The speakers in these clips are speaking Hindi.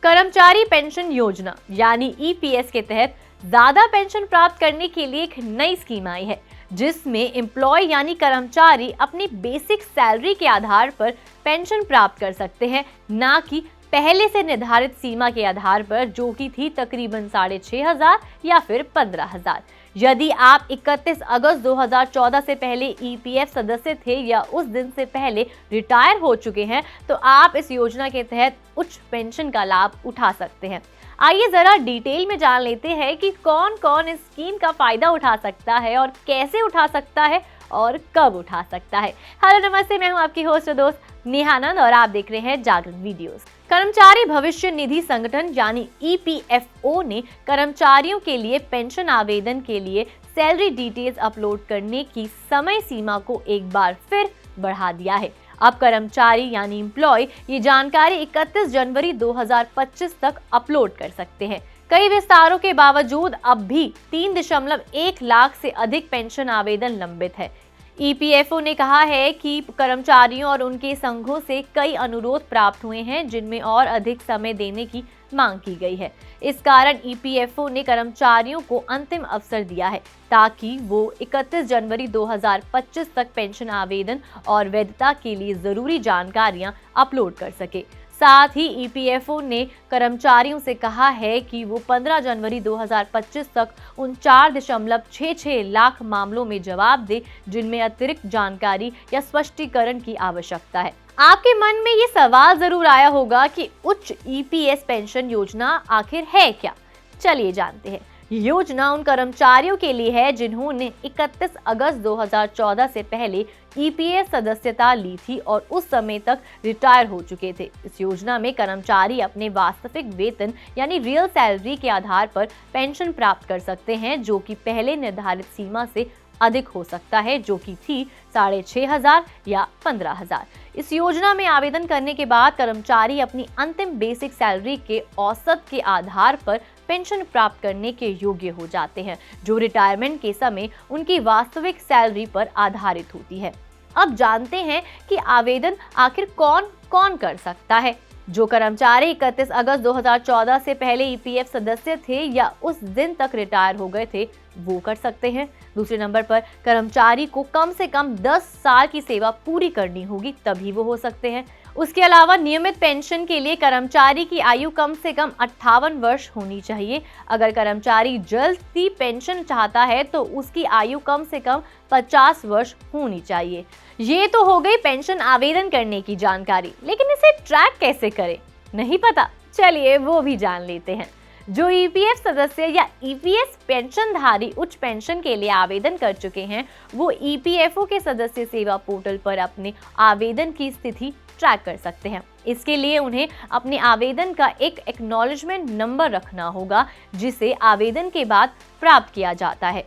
कर्मचारी पेंशन योजना यानी ईपीएस के तहत ज्यादा पेंशन प्राप्त करने के लिए एक नई स्कीम आई है, जिसमें एम्प्लॉय यानी कर्मचारी अपनी बेसिक सैलरी के आधार पर पेंशन प्राप्त कर सकते हैं, ना कि पहले से निर्धारित सीमा के आधार पर, जो कि थी तकरीबन 6,500 या फिर 15,000। यदि आप 31 अगस्त 2014 से पहले ईपीएफ सदस्य थे या उस दिन से पहले रिटायर हो चुके हैं, तो आप इस योजना के तहत उच्च पेंशन का लाभ उठा सकते हैं। आइए जरा डिटेल में जान लेते हैं कि कौन कौन इस स्कीम का फायदा उठा सकता है और कैसे उठा सकता है और कब उठा सकता है। हेलो नमस्ते, मैं हूं आपकी होस्ट और दोस्त नेहानंद और आप देख रहे हैं जागरण वीडियोस। कर्मचारी भविष्य निधि संगठन यानी ईपीएफओ ने कर्मचारियों के लिए पेंशन आवेदन के लिए सैलरी डिटेल्स अपलोड करने की समय सीमा को एक बार फिर बढ़ा दिया है। अब कर्मचारी यानी एम्प्लॉय ये जानकारी 31 जनवरी 2025 तक अपलोड कर सकते हैं। कई विस्तारों के बावजूद अब भी 3.1 लाख से अधिक पेंशन आवेदन लंबित है। ईपीएफओ ने कहा है कि कर्मचारियों और उनके संघों से कई अनुरोध प्राप्त हुए हैं, जिनमें और अधिक समय देने की मांग की गई है। इस कारण ईपीएफओ ने कर्मचारियों को अंतिम अवसर दिया है ताकि वो 31 जनवरी 2025 तक पेंशन आवेदन और वैधता के लिए जरूरी जानकारियां अपलोड कर सके। साथ ही ईपीएफओ ने कर्मचारियों से कहा है कि वो 15 जनवरी 2025 तक उन 4.66 लाख मामलों में जवाब दे जिनमें अतिरिक्त जानकारी या स्पष्टीकरण की आवश्यकता है। आपके मन में ये सवाल जरूर आया होगा कि उच्च ईपीएस पेंशन योजना आखिर है क्या? चलिए जानते हैं। योजना उन कर्मचारियों के लिए है जिन्होंने 31 अगस्त 2014 से पहले ईपीएस सदस्यता ली थी और उस समय तक रिटायर हो चुके थे। इस योजना में कर्मचारी अपने वास्तविक वेतन यानी रियल सैलरी के आधार पर पेंशन प्राप्त कर सकते हैं, जो कि पहले निर्धारित सीमा से अधिक हो सकता है, जो कि थी 6,500 या 15,000। इस योजना में आवेदन करने के बाद कर्मचारी अपनी अंतिम बेसिक सैलरी के औसत के आधार पर पेंशन प्राप्त करने के योग्य हो जाते हैं, जो रिटायरमेंट के समय उनकी वास्तविक सैलरी पर आधारित होती है। अब जानते हैं कि आवेदन आखिर कौन कौन कर सकता है। जो कर्मचारी 31 अगस्त 2014 से पहले ईपीएफ सदस्य थे या उस दिन तक रिटायर हो गए थे, वो कर सकते हैं। दूसरे नंबर पर कर्मचारी को कम से कम 10 साल की सेवा पूरी करनी होगी, तभी वो हो सकते हैं। उसके अलावा नियमित पेंशन के लिए कर्मचारी की आयु कम से कम 58 वर्ष होनी चाहिए। अगर कर्मचारी जल्दी पेंशन चाहता है तो उसकी आयु कम से कम 50 वर्ष होनी चाहिए। ये तो हो गई पेंशन आवेदन करने की जानकारी, लेकिन इसे ट्रैक कैसे करें? नहीं पता? चलिए वो भी जान लेते हैं। जो ईपीएफ सदस्य या ईपीएस पेंशनधारी उच्च पेंशन के लिए आवेदन कर चुके हैं, वो ईपीएफओ के सदस्य सेवा पोर्टल पर अपने आवेदन की स्थिति ट्रैक कर सकते हैं। इसके लिए उन्हें अपने आवेदन का एक एक्नॉलेजमेंट नंबर रखना होगा, जिसे आवेदन के बाद प्राप्त किया जाता है।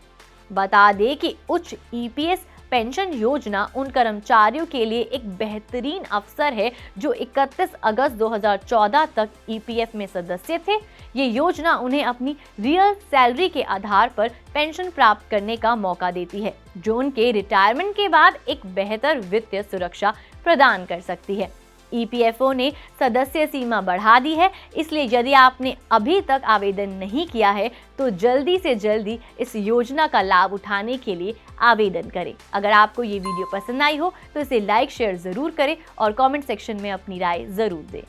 बता दें कि उच्च ईपीएस पेंशन योजना उन कर्मचारियों के लिए एक बेहतरीन अवसर है जो 31 अगस्त 2014 तक ईपीएफ में सदस्य थे। ये योजना उन्हें अपनी रियल सैलरी के आधार पर पेंशन प्राप्त करने का मौका देती है, जो उनके रिटायरमेंट के बाद एक बेहतर वित्तीय सुरक्षा प्रदान कर सकती है। ईपीएफओ ने सदस्य सीमा बढ़ा दी है, इसलिए यदि आपने अभी तक आवेदन नहीं किया है तो जल्दी से जल्दी इस योजना का लाभ उठाने के लिए आवेदन करें। अगर आपको ये वीडियो पसंद आई हो तो इसे लाइक शेयर जरूर करें और कमेंट सेक्शन में अपनी राय जरूर दें।